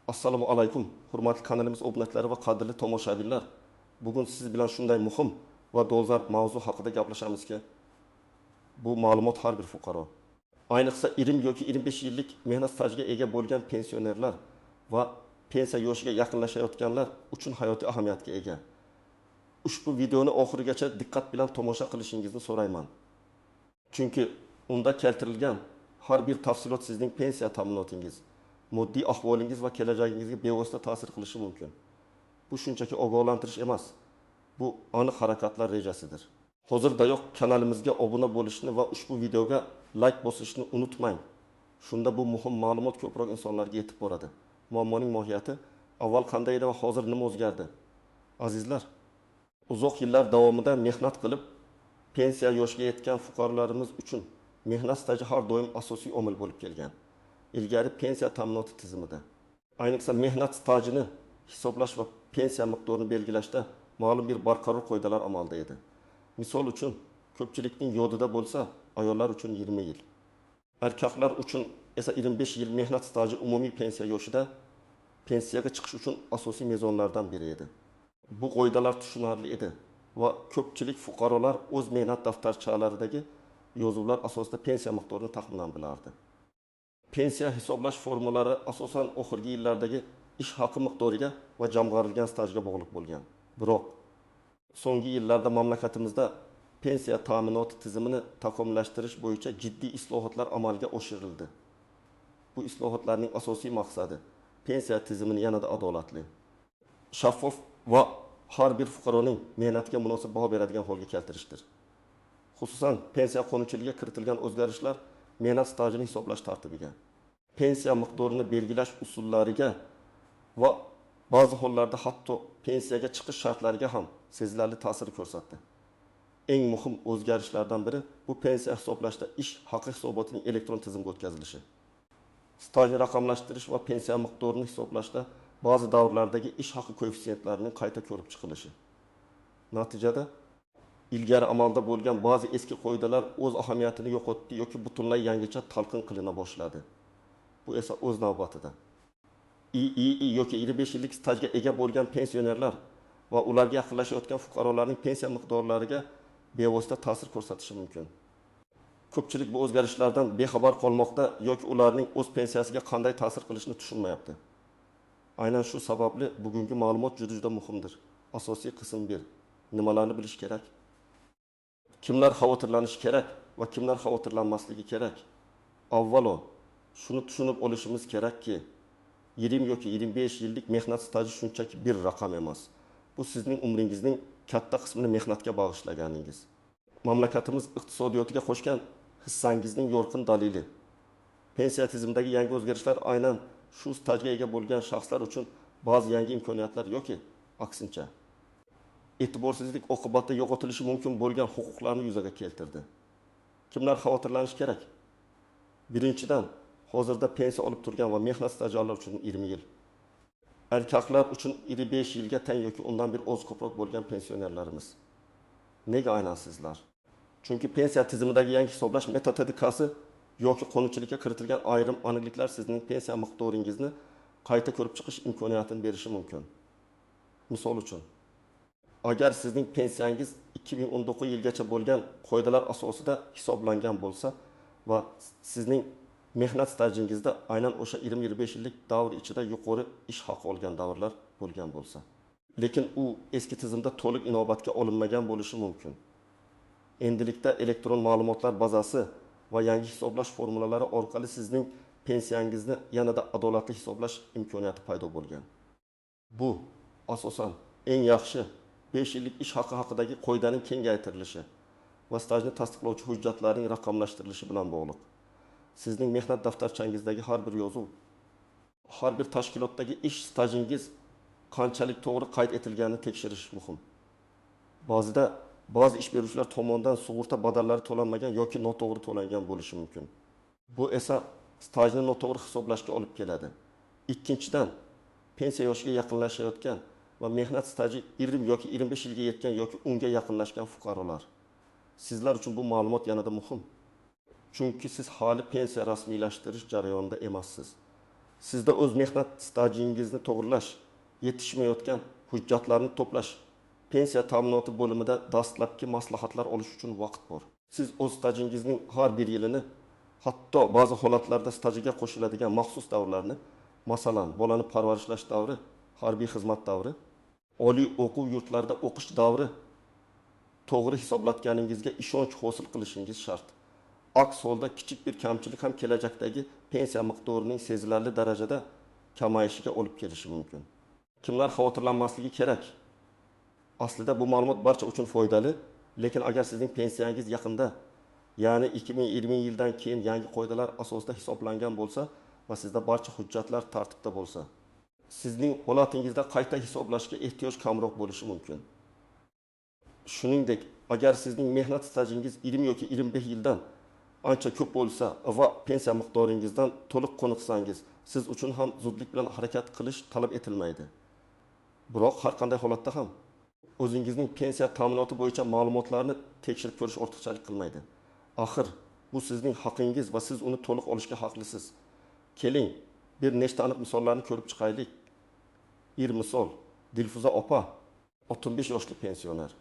Assalomu alaykum, hurmatli kanalimiz obunachilar va qadrli tomoshabinlar. Bugun siz bilan shunday muhim va dolzarb mavzu haqida gaplashamizki, bu ma'lumot har bir fuqaro, ayniqsa 20 yoki 25 yillik mehnat stajiga ega bo'lgan pensionerlar va pensiya yoshiga yaqinlashayotganlar uchun hayotiy ahamiyatga ega. Ushbu videoni oxirigacha diqqat bilan tomosha qilishingizni so'rayman. Chunki unda keltirilgan har bir tafsilot sizning pensiya ta'minotingiz, moddiy ahvolingiz va kelajagingizga bevosita ta'sir qilishi mumkin. Bu shunchaki ogohlantirish emas. Bu aniq harakatlar rejasidir. Hozirdayoq kanalimizga obuna bo'lishni va ushbu videoga like bosishni unutmang. Shunda bu muhim ma'lumot ko'proq insonlarga yetib boradi. Muammoning mohiyati avval qanday edi va hozir nima o'zgardi? Azizlar, uzoq yillar davomida mehnat qilib pensiya yoshiga yetgan fuqarolarimiz uchun mehnat staji har doim asosiy omil bo'lib kelgan. Ilgari pensiya ta'minoti tizimida, ayniqsa mehnat stajini hisoblash va pensiya miqdorini belgilashda ma'lum bir barqaror qoidalar amalda edi. Misol uchun, ko'pchilikning yodida bo'lsa, ayollar uchun 20 yil, erkaklar uchun esa 25 yil mehnat staji umumiy pensiya yoshida pensiyaga chiqish uchun asosiy mezonlardan biri edi. Bu qoidalar tushunarli edi va ko'pchilik fuqarolar o'z mehnat daftarchalaridagi yozuvlar asosida pensiya miqdorini taxminan bilardi. Pensiya hisoblash formulalari asosan oxirgi yillardagi ish haqi miqdoriga va jamg'arilgan stajga bog'liq bo'lgan. Biroq so'nggi yillarda mamlakatimizda pensiya ta'minoti tizimini takomillashtirish bo'yicha jiddiy islohotlar amalga oshirildi. Bu islohotlarning asosiy maqsadi pensiya tizimini yanada adolatli, shaffof va har bir fuqaroning mehnatiga munosib baho beradigan holga keltirishdir. Xususan, pensiya qonunchiligiga kiritilgan o'zgarishlar mehnat stajini hisoblash tartibiga, pensiya miqdorini belgilash usullariga va ba'zi hollarda hatto pensiyaga chiqish shartlariga ham sezilarli ta'sir ko'rsatdi. Eng muhim o'zgarishlardan biri bu pensiya hisoblashda ish haqi hisobotining elektron tizimga o'tkazilishi. Stajni raqamlashtirish va pensiya miqdorini hisoblashda ba'zi davrlardagi ish haqi koeffitsentlarining qayta ko'rib chiqilishi. Natijada ilgari amalda bo'lgan ba'zi eski qoidalar o'z ahamiyatini yo'qotdi yoki butunlay yangicha talqin qilina boshladi. Bu esa o'z navbatida II yoki 25 yillik stajga ega bo'lgan pensionerlar va ularga yaqinlashayotgan fuqarolarning pensiya miqdorlariga bevosita ta'sir ko'rsatishi mumkin. Ko'pchilik bu o'zgarishlardan bexabar qolmoqda yoki ularning o'z pensiyasiga qanday ta'sir qilishini tushunmayapti. Aynan shu sababli bugungi ma'lumot juda muhimdir. Asosiy qism 1. Nimalarni bilish kerak? Kimlar xavotirlanishi kerak va kimlar xavotirlanmasligi kerak? Avvalo, shuni tushunib olishimiz kerakki, 20 yoki 25 yillik mehnat staji shunchaki bir raqam emas. Bu sizning umringizning katta qismini mehnatga bag'ishlaganingiz. Mamlakatimiz iqtisodiyotiga qo'shgan hissangizning yorqin dalili. Pensiya tizimidagi yangi o'zgarishlar aynan shu stajga ega bo'lgan shaxslar uchun ba'zi yangi imkoniyatlar yoki aksincha e'tiborsizlik oqibatida yo'qotilishi mumkin bo'lgan huquqlarni yuzaga keltirdi. Kimlar xavotirlanishi kerak? Birinchidan, hozirda pensiya olib turgan va mehnat stajyorlar uchun 20 yil. Erkaklar uchun 25 yilga teng yoki undan bir oz ko'proq bo'lgan pensionerlarimiz. Nega aynan sizlar? Chunki pensiya tizimidagi yangi hisoblash metodikasi yoki qonunchilikka kiritilgan ayrim aniqliklar sizning pensiya miqdoringizni qayta ko'rib chiqish imkoniyatini berishi mumkin. Misol uchun, agar sizning pensiyangiz 2019 yilgacha bo'lgan qoidalar asosida hisoblangan bo'lsa va sizning mehnat stajingizda aynan o'sha 20-25 yillik davr ichida yuqori ish haqi olgan davrlar bo'lgan bo'lsa, lekin u eski tizimda to'liq inobatga olinmagan bo'lishi mumkin. Endilikda elektron ma'lumotlar bazasi va yangi hisoblash formulalari orqali sizning pensiyangizni yanada adolatli hisoblash imkoniyati paydo bo'lgan. Bu asosan eng yaxshi 5 yillik ish haqi haqidagi qoidaning kengaytirilishi va stajni tasdiqlovchi hujjatlarning raqamlashtirilishi bilan bog'liq. Sizning mehnat daftarchangizdagi har bir yozuv, har bir tashkilotdagi ish stajingiz qanchalik to'g'ri qayd etilganini tekshirish muhim. Ba'zi ish beruvchilar tomonidan sug'urta badallari to'lanmagan yoki noto'g'ri to'langan bo'lishi mumkin. Bu esa stajni noto'g'ri hisoblashga olib keladi. Ikkinchidan, pensiya yoshiga yaqinlashayotgan va mehnat staji 20 yoki 25 yilga yetgan yoki unga yaqinlashgan fuqarolar. Sizlar uchun bu ma'lumot yanada muhim. Chunki siz hali pensiya rasmiylashtirish jarayonida emassiz. Sizda o'z mehnat stajingizni to'g'rilash, yetishmayotgan hujjatlarni to'plash, pensiya ta'minoti bo'limida dastlabki maslahatlar olish uchun vaqt bor. Siz o'z stajingizning har bir yilini, hatto ba'zi holatlarda stajiga qo'shiladigan maxsus davrlarni, masalan, bolani parvarishlash davri, harbiy xizmat davri, oliy o'quv yurtlarida o'qish davri to'g'ri hisoblatganingizga ishonch hosil qilishingiz shart. Aks holda kichik bir kamchilik ham kelajakdagi pensiya miqdorining sezilarli darajada kamayishiga olib kelishi mumkin. Kimlar xavotirlanmasligi kerak? Aslida bu ma'lumot barcha uchun foydali, lekin agar sizning pensiyangiz yaqinda, ya'ni 2020 yildan keyin yangi qoidalar asosida hisoblangan bo'lsa va sizda barcha hujjatlar tartibda bo'lsa, sizning holatingizda qayta hisoblashga ehtiyoj kamroq bo'lishi mumkin. Shuningdek, agar sizning mehnat stajingiz 20 yoki 25 yildan ancha ko'p bo'lsa va pensiya miqdoringizdan to'liq qoniqsangiz, siz uchun ham zudlik bilan harakat qilish talab etilmaydi. Biroq har qanday holatda ham o'zingizning pensiya ta'minoti bo'yicha ma'lumotlarni tekshirib ko'rish ortiqchalik qilmaydi. Axir bu sizning haqqingiz va siz uni to'liq olishga haqlisiz. Keling, bir nechta aniq misollarni ko'rib chiqaylik. Bir misol, Dilfuza opa, 65 yoshli pensioner.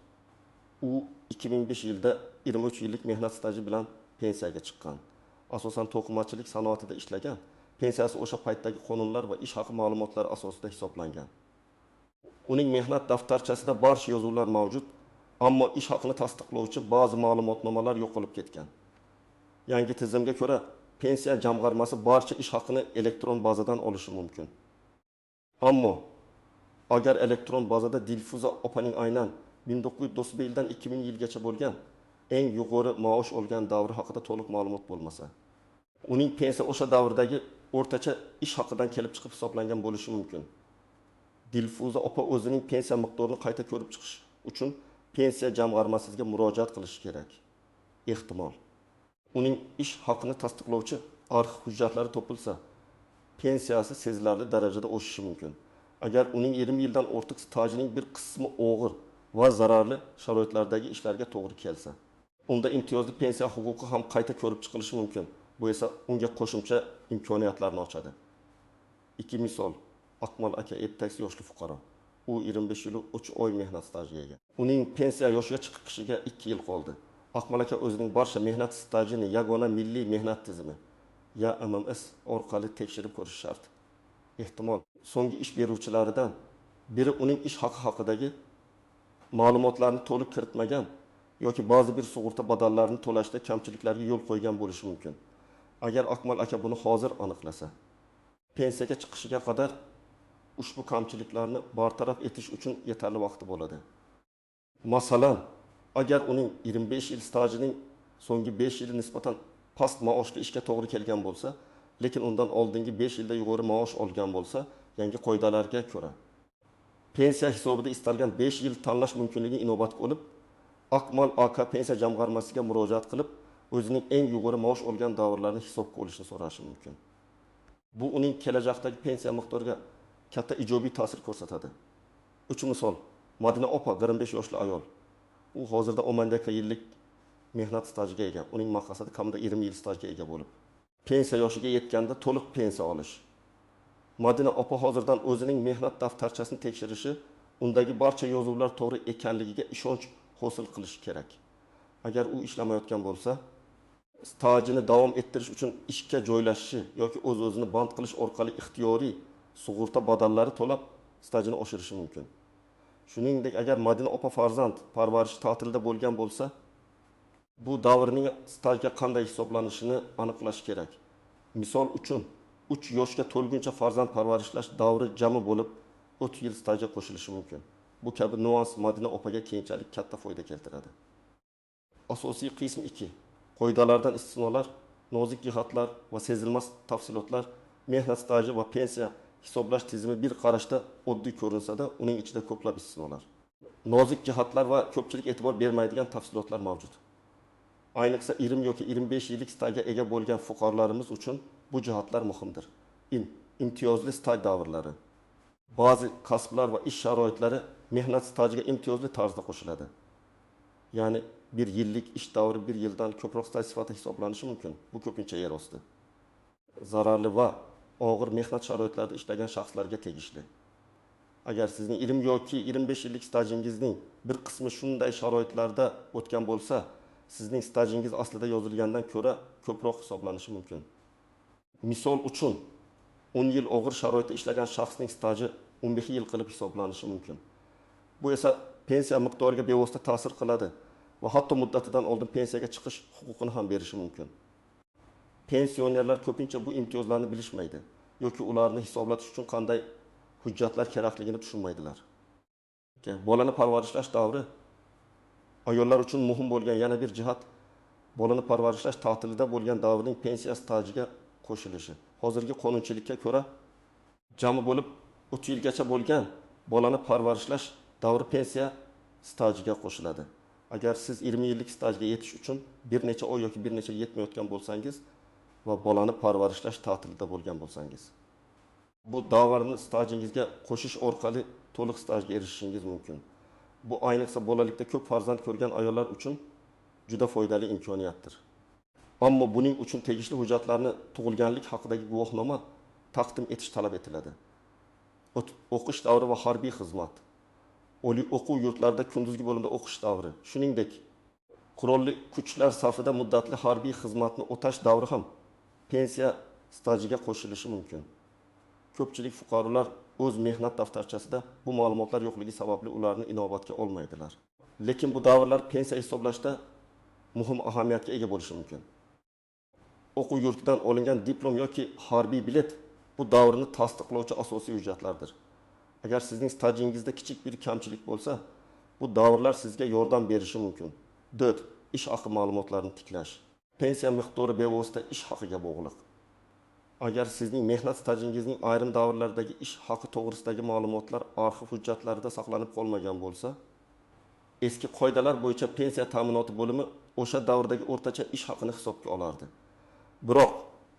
U 2005 yilda 23 yillik mehnat staji bilan pensiyaga chiqqan. Asosan to'qimachilik sanoatida ishlagan. Pensiyasi o'sha paytdagi qonunlar va ish haqi ma'lumotlari asosida hisoblangan. Uning mehnat daftarchasida barcha yozuvlar mavjud, ammo ish haqini tasdiqlovchi ba'zi ma'lumotnomalar yo'qolib ketgan. Yangi tizimga ko'ra, pensiya jamg'armasi barcha ish haqini elektron bazadan olishi mumkin. Ammo agar elektron bazada Dilfuza opaning aynan 1991 yildan 2000 yilgacha bo'lgan eng yuqori maosh olgan davri haqida to'liq ma'lumot bo'lmasa, uning pensiya o'sha davrdagi o'rtacha ish haqidan kelib chiqib hisoblangan bo'lishi mumkin. Dilfuza opa o'zining pensiya miqdorini qayta ko'rib chiqish uchun pensiya jamg'armasiga murojaat qilishi kerak. Ehtimol uning ish haqini tasdiqlovchi arxiv hujjatlari topilsa, pensiyasi sezilarli darajada o'sishi mumkin. Agar uning 20 yildan ortiq stajining bir qismi og'ir va zararli sharoitlardagi ishlarga to'g'ri kelsa, unda imtiyozli pensiya huquqi ham qayta ko'rib chiqilishi mumkin. Bu esa unga qo'shimcha imkoniyatlarni ochadi. Ikki misol. Akmal aka 78 yoshli fuqaro. U 25 yil 3 oy mehnat stajiga ega. Uning pensiya yoshiga chiqishiga 2 yil qoldi. Akmal aka o'zining barcha mehnat stajini yagona milliy mehnat tizimi (YMMS) orqali tekshirib ko'rish shart. Ehtimol so'nggi ish beruvchilaridan biri uning ish haqi haqidagi ma'lumotlarni to'liq kiritmagan yoki ba'zi bir sug'urta badallarini to'lashda kamchiliklarga yo'l qo'ygan bo'lishi mumkin. Agar Akmal aka buni hozir aniqlasa, pensiyaga chiqishiga qadar ushbu kamchiliklarni bartaraf etish uchun yetarli vaqti bo'ladi. Masalan, agar uning 25 yil stajining so'nggi 5 yili nisbatan past maoshli ishga to'g'ri kelgan bo'lsa, lekin undan oldingi 5 yilda yuqori maosh olgan bo'lsa, yangi qoidalarga ko'ra pensiya hisobida istalgan 5 yil tanlash mumkinligi inobatga olib, Akmal aka pensiya jamg'armasiga murojaat qilib, o'zining eng yuqori maosh olgan davrlarni hisobga olishni so'rashi mumkin. Bu uning kelajakdagi pensiya miqdoriga katta ijobiy ta'sir ko'rsatadi. 3 misol. Madina opa 45 yoshli ayol. U hozirda 12 yillik mehnat stajiga ega. Uning maqsadi kamida 20 yil stajga ega bo'lib, pensiya yoshiga yetganda to'liq pensiya olish. Madina opa hozirdan o'zining mehnat daftarchasini tekshirishi, undagi barcha yozuvlar to'g'ri ekanligiga ishonch hosil qilish kerak. Agar u ishlamayotgan bo'lsa, stajini davom ettirish uchun ishga joylashishi yoki o'z-o'zini band qilish orqali ixtiyoriy sug'urta badallari to'lab stajini oshirishi mumkin. Shuningdek, agar Madina opa farzand parvarish ta'tilida bo'lgan bo'lsa, bu davrning stajga qanday hisoblanishini aniqlash kerak. Misol uchun 3 yoshga to'lguncha farzand parvarishlash davri jami bo'lib 30 yil stajga qo'shilishi mumkin. Bu kabi nuans Madina opaga keyinchalik katta foyda keltiradi. Asosiy qism 2. Qoidalardan istisnolar, nozik jihatlar va sezilmas tafsilotlar mehnat staji va pensiya hisoblash tizimi bir qarashda oddiy ko'rinsa-da, uning ichida ko'plab istisnolar, nozik jihatlar va ko'pchilik e'tibor bermaydigan tafsilotlar mavjud. Ayniqsa 20 yoki 25 yillik stajga ega bo'lgan fuqarolarimiz uchun bu jihatlar muhimdir. Imtiyozli staj davrlari. Ba'zi kasblar va ish sharoitlari mehnat stajiga imtiyozli tarzda qo'shiladi. Ya'ni bir yillik ish davri bir yildan ko'proq staj sifatida hisoblanishi mumkin. Bu ko'pincha yer osti. Zararli va og'ir mehnat sharoitlarida ishlagan shaxslarga tegishli. Agar sizning 20 yoki 25 yillik stajingizning bir qismi shunday sharoitlarda o'tgan bo'lsa, sizning stajingiz aslida yozilgandan ko'ra ko'proq hisoblanishi mumkin. Misol uchun 10 yil og'ir sharoitda ishlagan shaxsning staji 15 yil qilib hisoblanishi mumkin. Bu esa pensiya miqdoriga bevosita ta'sir qiladi va hatto muddatidan oldin pensiyaga chiqish huquqini ham berishi mumkin. Pensionerlar ko'pincha bu imtiyozlarni bilishmaydi yoki ularni hisoblatish uchun qanday hujjatlar kerakligini tushunmaydilar. Bolani parvarishlash davri ayollar uchun muhim bo'lgan yana bir jihat bolani parvarishlash ta'tilida bo'lgan davrning pensiya stajiga qo'shilishi. Hozirgi qonunchilikka ko'ra jami bo'lib 30 yilgacha bo'lgan bolani parvarishlash davri pensiya stajiga qo'shiladi. Agar siz 20 yillik stajga yetish uchun bir necha oy yoki bir necha yil yetmayotgan bo'lsangiz va bolani parvarishlash ta'tilida bo'lgan bo'lsangiz, bu davrni stajingizga qo'shish orqali to'liq stajga erishishingiz mumkin. Bu ayniqsa bolalikda ko'p farzand ko'rgan ayollar uchun juda foydali imkoniyatdir. Ammo buning uchun tegishli hujjatlarni tug'ilganlik haqidagi guvohnoma taqdim etish talab etiladi. O'qish davri va harbiy xizmat, oliy o'quv yurtlarida kunduzgi bo'limda o'qish davri, shuningdek qurolli kuchlar safida muddatli harbiy xizmatni o'tash davri ham pensiya stajiga qo'shilishi mumkin. Ko'pchilik fuqarolar o'z mehnat daftarchasida bu ma'lumotlar yo'qligi sababli ularni inobatga olmaydilar. Lekin bu davrlar pensiya hisoblashda muhim ahamiyatga ega bo'lishi mumkin. O'quv yurtidan olingan diplom yoki harbiy bilet bu davrni tasdiqlovchi asosiy hujjatlardir. Agar sizning stajingizda kichik bir kamchilik bo'lsa, bu davrlar sizga yordam berishi mumkin. 4. Ish haqi ma'lumotlarini tiklash. Pensiya miqdori bevosita ish haqiga bog'liq. Agar sizning mehnat stajingizning ayrim davrlardagi ish haqi to'g'risidagi ma'lumotlar arxiv hujjatlarida saqlanib qolmagan bo'lsa, eski qoidalar bo'yicha pensiya ta'minoti bo'limi o'sha davrdagi o'rtacha ish haqini hisobga olardi. Biroq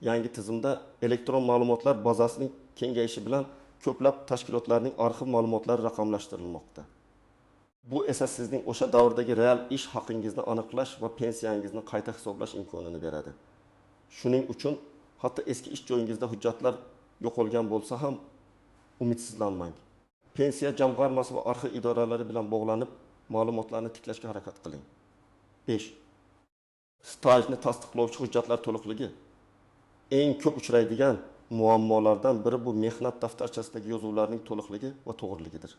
yangi tizimda elektron ma'lumotlar bazasining kengayishi bilan ko'plab tashkilotlarning arxiv ma'lumotlari raqamlashtirilmoqda. Bu esa sizning o'sha davrdagi real ish haqingizni aniqlash va pensiyangizni qayta hisoblash imkonini beradi. Shuning uchun hatto eski ish joyingizda hujjatlar yo'qolgan bo'lsa ham umidsizlanmang. Pensiya jamg'armasi va arxiv idoralari bilan bog'lanib ma'lumotlarni tiklashga harakat qiling. 5. Stajni tasdiqlovchi hujjatlar to'liqligi. Eng ko'p uchraydigan muammolardan biri bu mehnat daftarchasidagi yozuvlarning to'liqligi va to'g'riligidir.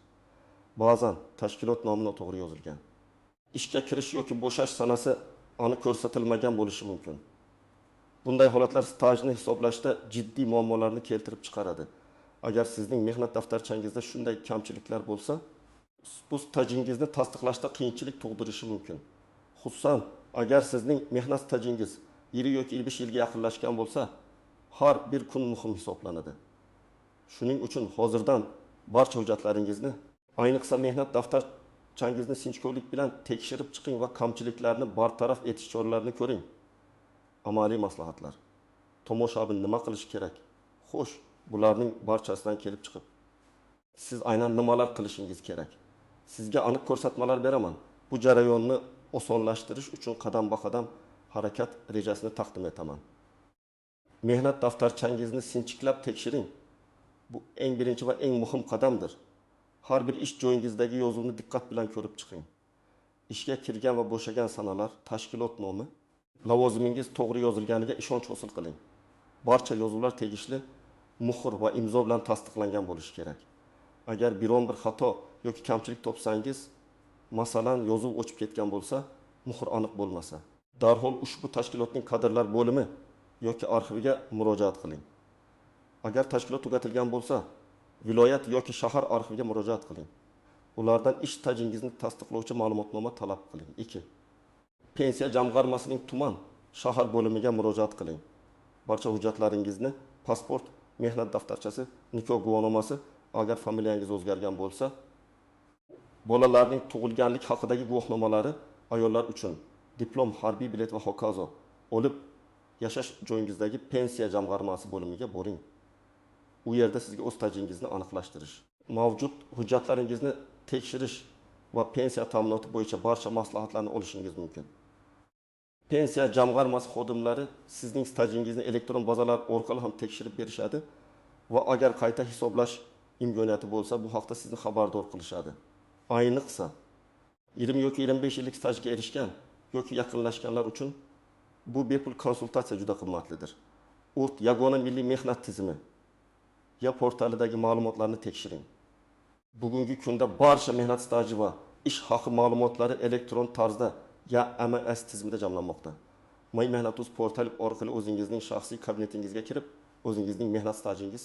Ba'zan tashkilot nomi noto'g'ri yozilgan, ishga kirish yoki bo'shash sanasi aniq ko'rsatilmagan bo'lishi mumkin. Bunday holatlar stajni hisoblashda jiddiy muammolarni keltirib chiqaradi. Agar sizning mehnat daftarchangizda shunday kamchiliklar bo'lsa, bu stajingizni tasdiqlashda qiyinchilik tug'dirishi mumkin. Xususan, agar sizning mehnat stajingiz 20 yoki 25 yilga yaqinlashgan bo'lsa, har bir kun muhim hisoblanadi. Shuning uchun hozirdan barcha hujjatlaringizni, ayniqsa mehnat daftarchangizni sinchkovlik bilan tekshirib chiqing va kamchiliklarni bartaraf etish choralarini ko'ring. Amaliy maslahatlar. Tomoshabin nima qilish kerak? Xo'sh, bularning barchasidan kelib chiqib, siz aynan nimalar qilishingiz kerak? Sizga aniq ko'rsatmalar beraman. Bu jarayonni osonlashtirish uchun qadam-qadam harakat rejasini taqdim etaman. Mehnat daftarchangizni sinchiklab tekshiring. Bu eng birinchi va eng muhim qadamdir. Har bir ish joyingizdagi yozuvni diqqat bilan ko'rib chiqing. Ishga kirgan va bo'shagan sanalar, tashkilot nomi, lavozimingiz to'g'ri yozilganiga ishonch hosil qiling. Barcha yozuvlar tegishli muhr va imzo bilan tasdiqlangan bo'lishi kerak. Agar biron bir xato yoki kamchilik topsangiz, masalan, yozuv o'chib ketgan bo'lsa, muhr aniq bo'lmasa, darhol ushbu tashkilotning kadrlar bo'limi yoki arxiviga murojaat qiling. Agar tashkilot tugatilgan bo'lsa, viloyat yoki shahar arxiviga murojaat qiling. Ulardan ish stajingizni tasdiqlovchi ma'lumotnoma talab qiling. 2. Pensiya jamg'armasining tuman, shahar bo'limiga murojaat qiling. Barcha hujjatlaringizni, pasport, mehnat daftarchasi, nikoh guvohnomasi, agar familiyangiz o'zgargan bo'lsa, bolalarning tug'ilganlik haqidagi guvohnomalari ayollar uchun diplom, harbiy bilet va hokazo olib, yashash joyingizdagi pensiya jamg'armasi bo'limiga boring. U yerda sizga o'z stajingizni aniqlashtirish, mavjud hujjatlaringizni tekshirish va pensiya ta'minoti bo'yicha barcha maslahatlarni olishingiz mumkin. Pensiya jamg'armasi xodimlari sizning stajingizni elektron bazalar orqali ham tekshirib berishadi va agar qayta hisoblash imkoniyati bo'lsa, bu haqda sizni xabardor qilishadi. Ayniqsa 20 yoki 25 yillik stajga erishgan yoki yaqinlashganlar uchun bu bepul konsultatsiya juda qimmatlidir. Yagona milliy mehnat tizimi ya portalidagi ma'lumotlarni tekshiring. Bugungi kunda barcha mehnat staji va ish haqi ma'lumotlari elektron tarzda ya AMS tizimida jamlanmoqda. My Mehnat.uz portali orqali o'zingizning shaxsiy kabinetingizga kirib, o'zingizning mehnat stajingiz,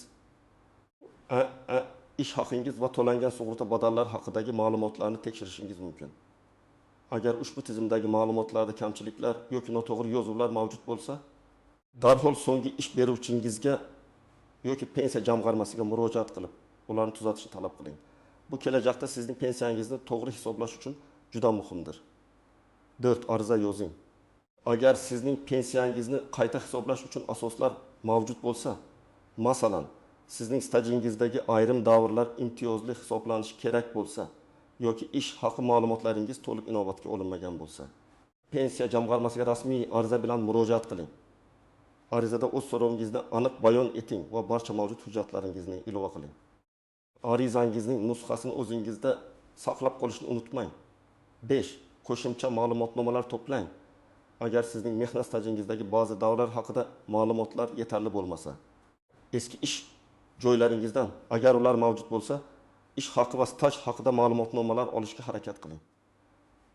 ish haqingiz va to'langan sug'urta badallari haqidagi ma'lumotlarni tekshirishingiz mumkin. Agar ushbu tizimdagi ma'lumotlarda kamchiliklar yoki noto'g'ri yozuvlar mavjud bo'lsa, darhol so'nggi ish beruvchingizga yoki pensiya jamg'armasiga murojaat qilib, ularni tuzatishni talab qiling. Bu kelajakda sizning pensiyangizni to'g'ri hisoblash uchun juda muhimdir. 4. Ariza yozing. Agar sizning pensiyangizni qayta hisoblash uchun asoslar mavjud bo'lsa, masalan, sizning stajingizdagi ayrim davrlar imtiyozli hisoblanishi kerak bo'lsa, yoki ish haqi ma'lumotlaringiz to'liq inobatga olinmagan bo'lsa, pensiya jamg'armasiga rasmiy ariza bilan murojaat qiling. Arizada o'z so'rovingizni aniq bayon eting va barcha mavjud hujjatlaringizni ilova qiling. Arizangizning nusxasini o'zingizda saqlab qolishni unutmang. 5. Qo'shimcha ma'lumotnomalar to'plang. Agar sizning mehnat stajingizdagi ba'zi davrlar haqida ma'lumotlar yetarli bo'lmasa, eski ish joylaringizdan agar ular mavjud bo'lsa, ish haqi va staj haqida ma'lumotnomalar olishga harakat qiling.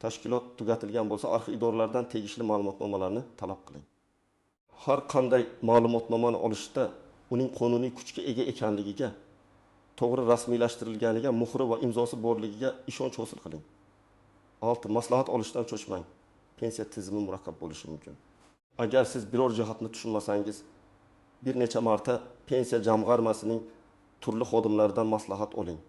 Tashkilot tugatilgan bo'lsa, arxiv idoralaridan tegishli ma'lumotnomalarni talab qiling. Har qanday ma'lumotnomani olishda uning qonuniy kuchga ega ekanligiga, to'g'ri rasmiylashtirilganiga, muhri va imzosi borligiga ishonch hosil qiling. 6. Maslahat olishdan cho'chmang. Pensiya tizimi murakkab bo'lishi mumkin. Agar siz biror jihatni tushunmasangiz, bir necha marta pensiya jamg'armasining turli xodimlaridan maslahat oling.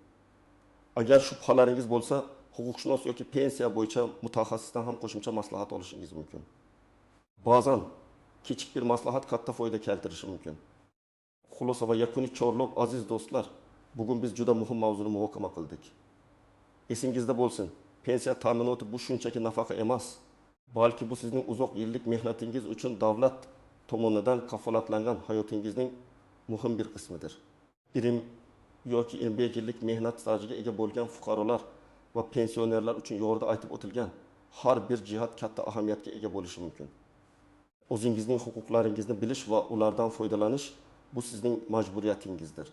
Agar shubhalaringiz bo'lsa, huquqshunos yoki pensiya bo'yicha mutaxassisdan ham qo'shimcha maslahat olishingiz mumkin. Ba'zan kichik bir maslahat katta foyda keltirishi mumkin. Xulosa va yakuniy chorlov, aziz do'stlar, bugun biz juda muhim mavzuni muhokama qildik. Esingizda bo'lsin, pensiya ta'minoti bu shunchaki nafaqa emas, balki bu sizning uzoq yillik mehnatingiz uchun davlat tomonidan kafolatlangan hayotingizning muhim bir qismidir. 20 yoki 25 yillik mehnat stajiga ega bo'lgan fuqarolar va pensionerlar uchun yuqorida aytib o'tilgan har bir jihat katta ahamiyatga ega bo'lishi mumkin. O'zingizning huquqlaringizni bilish va ulardan foydalanish bu sizning majburiyatingizdir.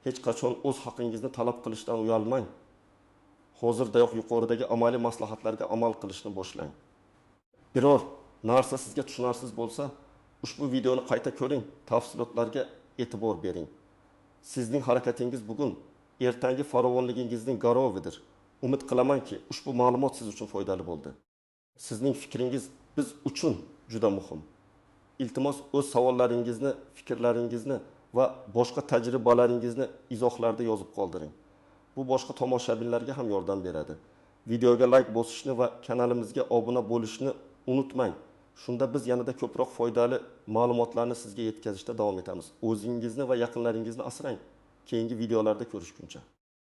Hech qachon o'z haqingizni talab qilishdan uyalmang. Hozirdayoq yuqoridagi amaliy maslahatlarga amal qilishni boshlang. Biror narsa sizga tushunarsiz bo'lsa, ushbu videoni qayta ko'ring, tafsilotlarga e'tibor bering. Sizning harakatingiz bugun ertangi farovonligingizning garovidir. Umid qilamanki, ushbu ma'lumot siz uchun foydali bo'ldi. Sizning fikringiz biz uchun juda muhim. Iltimos, o'z savollaringizni, fikrlaringizni va boshqa tajribalaringizni izohlarda yozib qoldiring. Bu boshqa tomoshabinlarga ham yordam beradi. Videoga like bosishni va kanalimizga obuna bo'lishni unutmang. Shunda biz yanada ko'proq foydali ma'lumotlarni sizga yetkazishda davom etamiz. O'zingizni va yaqinlaringizni asrang. Keyingi videolarda ko'rishguncha.